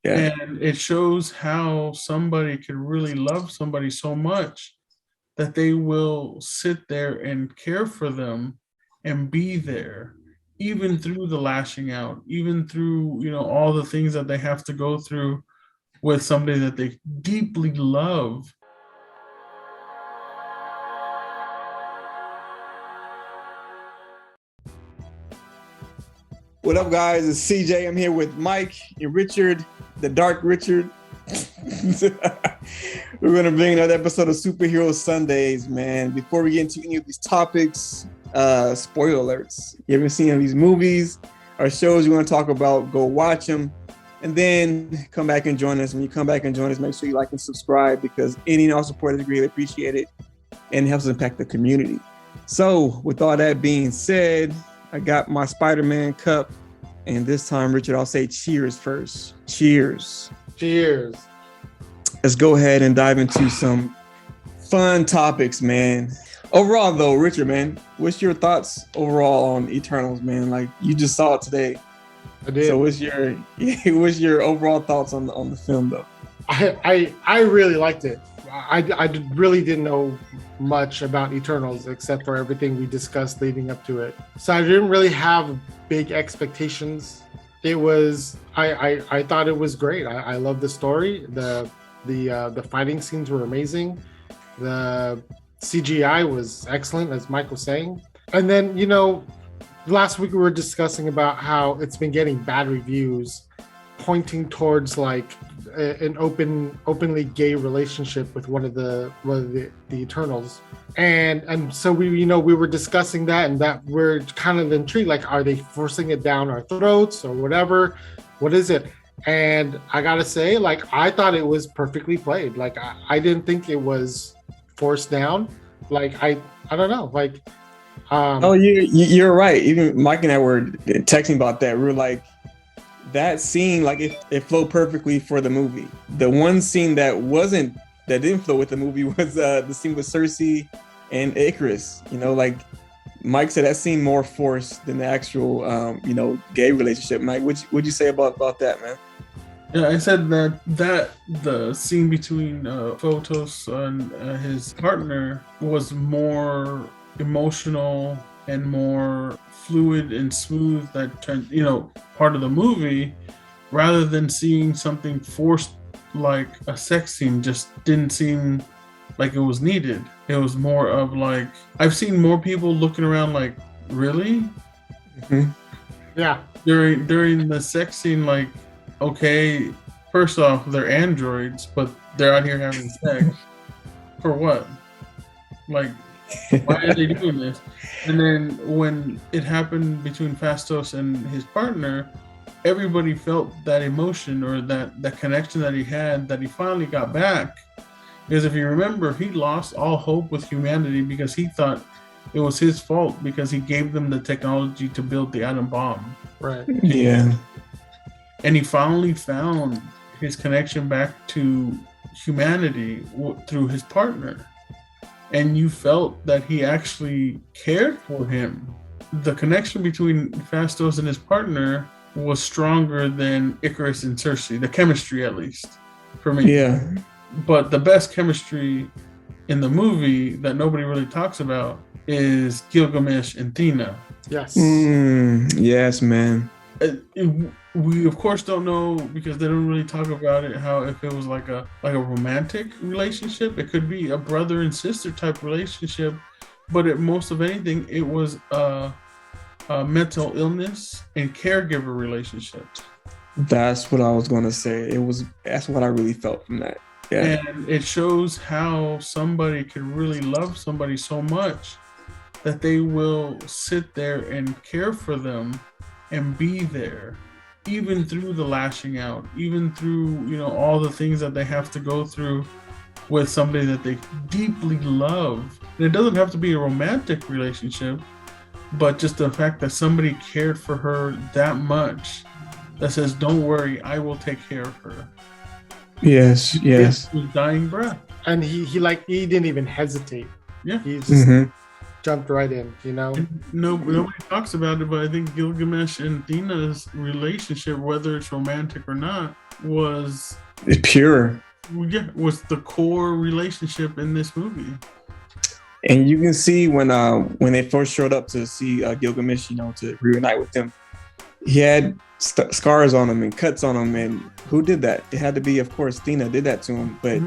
Yeah. And it shows how somebody could really love somebody so much that they will sit there and care for them and be there, even through the lashing out, even through, all the things that they have to go through with somebody that they deeply love. What up, guys? It's CJ. I'm here with Mike and Richard, the Dark Richard. We're going to bring another episode of Superhero Sundays, man. Before we get into any of these topics, spoiler alerts. You haven't seen any of these movies or shows you want to talk about, go watch them. And then come back and join us. When you come back and join us, make sure you like and subscribe, because any and all support is greatly appreciated and helps impact the community. So with all that being said, I got my Spider-Man cup, and this time, Richard, I'll say cheers first. Cheers. Cheers. Let's go ahead and dive into some fun topics, man. Overall, though, Richard, man, what's your thoughts overall on Eternals, man? Like, you just saw it today. I did. So what's your overall thoughts on the film, though? I really liked it. I really didn't know much about Eternals except for everything we discussed leading up to it. So I didn't really have big expectations. It was I thought it was great. I love the story. The fighting scenes were amazing. The CGI was excellent, as Mike was saying. And then, last week we were discussing about how it's been getting bad reviews, pointing towards like an openly gay relationship with one of the Eternals, and so we were discussing that, and that we're kind of intrigued, like, are they forcing it down our throats or whatever? What is it? And I gotta say, like, I thought it was perfectly played. Like, I didn't think it was forced down. Like, I don't know, like Oh, you're right. Even Mike and I were texting about that. We were like, that scene, like, it flowed perfectly for the movie. The one scene that didn't flow with the movie was the scene with Cersei and Icarus. Like Mike said, that scene more forced than the actual gay relationship. Mike, what'd you say about that, man? Yeah, I said that the scene between Photos and his partner was more emotional and more fluid and smooth, that part of the movie, rather than seeing something forced like a sex scene. Just didn't seem like it was needed. It was more of like, I've seen more people looking around like, really? Mm-hmm. Yeah. During the sex scene, like, okay, first off, they're androids, but they're out here having sex. For what? Like, why are they doing this? And then when it happened between Fastos and his partner, everybody felt that emotion, or that connection that he had, that he finally got back. Because if you remember, he lost all hope with humanity because he thought it was his fault because he gave them the technology to build the atom bomb. Right. Yeah. And he finally found his connection back to humanity through his partner. And you felt that he actually cared for him. The connection between Fastos and his partner was stronger than Icarus and Cersei, the chemistry, at least, for me. Yeah. But the best chemistry in the movie that nobody really talks about is Gilgamesh and Thena. Yes. Yes, man. We of course don't know, because they don't really talk about it, how if it was like a romantic relationship. It could be a brother and sister type relationship, but most of anything, it was a mental illness and caregiver relationship. That's what I was going to say. That's what I really felt from that. Yeah. And it shows how somebody could really love somebody so much that they will sit there and care for them and be there, even through the lashing out, even through, all the things that they have to go through with somebody that they deeply love. And it doesn't have to be a romantic relationship, but just the fact that somebody cared for her that much, that says, don't worry, I will take care of her. Yes. His dying breath. And he didn't even hesitate. Yeah. He just jumped right in, Nobody talks about it, but I think Gilgamesh and Athena's relationship, whether it's romantic or not, was pure. Was the core relationship in this movie. And you can see when they first showed up to see Gilgamesh, to reunite with him, he had scars on him and cuts on him. And who did that? It had to be, of course, Athena did that to him. But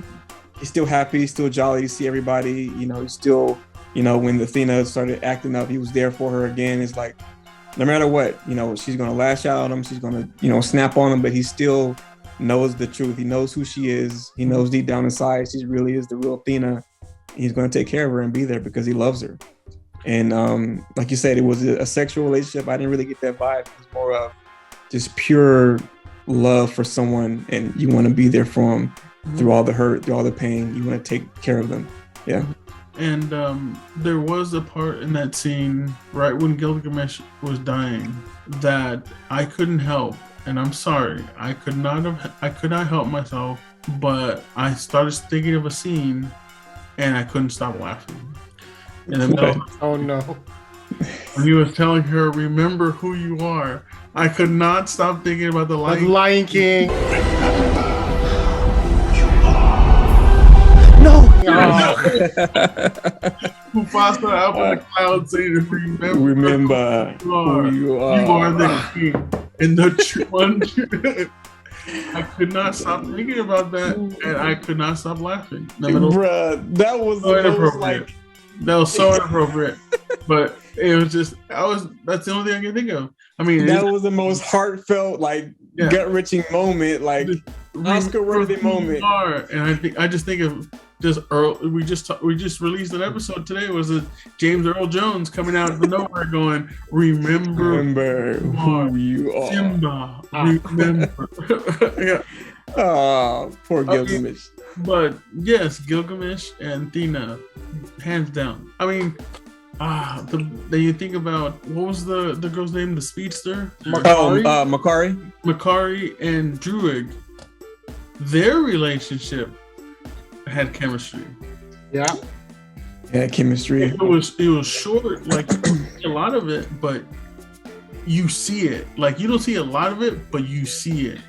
he's still happy, he's still jolly to see everybody. He's still, when Athena started acting up, he was there for her again. It's like, no matter what, she's gonna lash out on him, she's gonna, snap on him, but he still knows the truth. He knows who she is. He knows deep down inside she really is the real Athena. He's going to take care of her and be there because he loves her. And like you said, it was a sexual relationship. I didn't really get that vibe. It was more of just pure love for someone, and you want to be there for them through all the hurt, through all the pain. You want to take care of them. Yeah. And there was a part in that scene right when Gilgamesh was dying that I couldn't help. And I'm sorry, I could not help myself, but I started thinking of a scene and I couldn't stop laughing. In the middle, oh no. When he was telling her, remember who you are, I could not stop thinking about the Lion King. Mufasa up in the clouds saying, remember who you are. You are the king. And the one, I could not stop thinking about that, and I could not stop laughing. Bruh, that was so inappropriate. That was so inappropriate. But it was just, that's the only thing I can think of. I mean, that was the most heartfelt, gut-wrenching moment, Oscar-worthy moment. And I just think of just Earl. We just released an episode today. Was it James Earl Jones coming out of the nowhere going, "Remember who you are, Simba." Remember. Yeah. Oh, poor Gilgamesh. But yes, Gilgamesh and Athena, hands down. I mean, then you think about, what was the girl's name? The speedster? Makari. Makari and Druid. Their relationship had chemistry. Yeah, chemistry. It was short, a lot of it, but you see it. You don't see a lot of it, but you see it.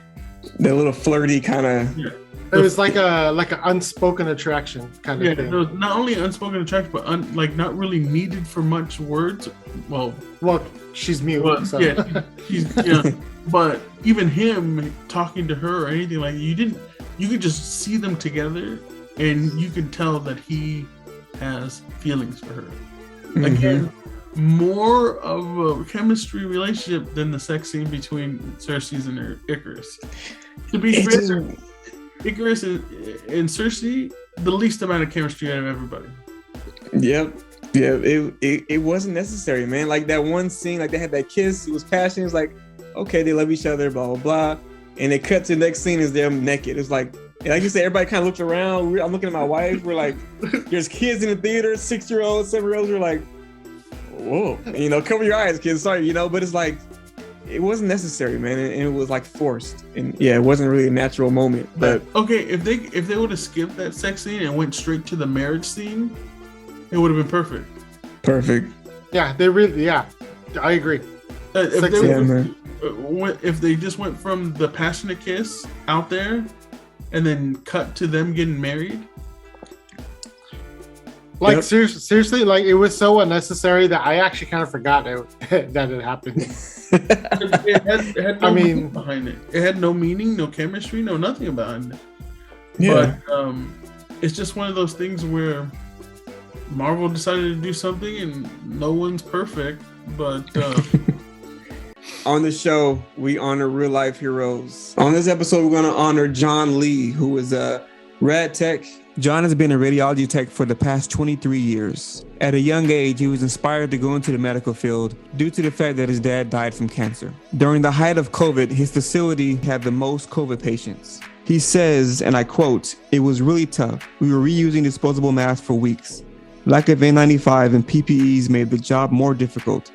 That little flirty kind of. Yeah. It was like an unspoken attraction kind of thing. It was not only unspoken attraction, but not really needed for much words. Well, she's mute. So. Yeah, but even him talking to her or anything you could just see them together, and you could tell that he has feelings for her. Mm-hmm. Again, more of a chemistry relationship than the sex scene between Cersei and Icarus. To be fair, Icarus and Cersei, the least amount of chemistry out of everybody. Yep. Yeah, it wasn't necessary, man. That one scene, they had that kiss, it was passionate. It's okay, they love each other, blah, blah, blah. And it cuts to the next scene is them naked. It's like you said, everybody kind of looked around. I'm looking at my wife. We're there's kids in the theater, 6-year-olds, 7-year-olds. We're whoa, cover your eyes, kids. Sorry, but it's it wasn't necessary, man. And it was forced. And yeah, it wasn't really a natural moment. But okay, if they would have skipped that sex scene and went straight to the marriage scene, it would have been perfect. Perfect. Yeah, I agree. If they just went from the passionate kiss out there and then cut to them getting married, seriously, it was so unnecessary that I actually kind of forgot that it happened. it had no meaning behind it. It had no meaning, no chemistry, no nothing behind it. Yeah. But it's just one of those things where Marvel decided to do something and no one's perfect, but on the show, we honor real life heroes. On this episode, we're going to honor John Lee, who is a rad tech. John has been a radiology tech for the past 23 years. At a young age, he was inspired to go into the medical field due to the fact that his dad died from cancer. During the height of COVID, his facility had the most COVID patients. He says, and I quote, "It was really tough. We were reusing disposable masks for weeks. Lack of N95 and PPEs made the job more difficult.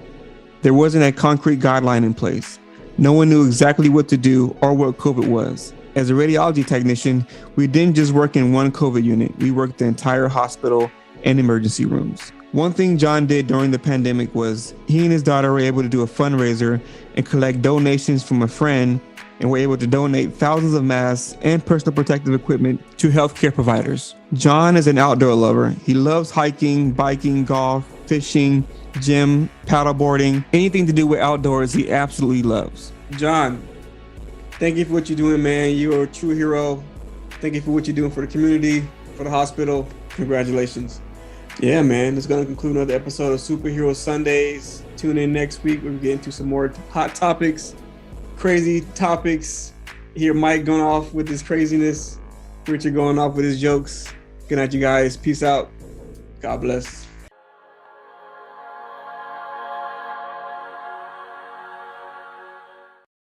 There wasn't a concrete guideline in place. No one knew exactly what to do or what COVID was. As a radiology technician, we didn't just work in one COVID unit. We worked the entire hospital and emergency rooms. One thing John did during the pandemic was he and his daughter were able to do a fundraiser and collect donations from a friend, and were able to donate thousands of masks and personal protective equipment to healthcare providers. John is an outdoor lover. He loves hiking, biking, golf, fishing, gym, paddleboarding, anything to do with outdoors he absolutely loves. John, thank you for what you're doing, man. You're a true hero. Thank you for what you're doing for the community, for the hospital. Congratulations. Yeah, man, it's going to conclude another episode of Superhero Sundays. Tune in next week. We'll get into some more hot topics, crazy topics. Hear Mike going off with his craziness. Richard going off with his jokes. Good night, you guys. Peace out. God bless.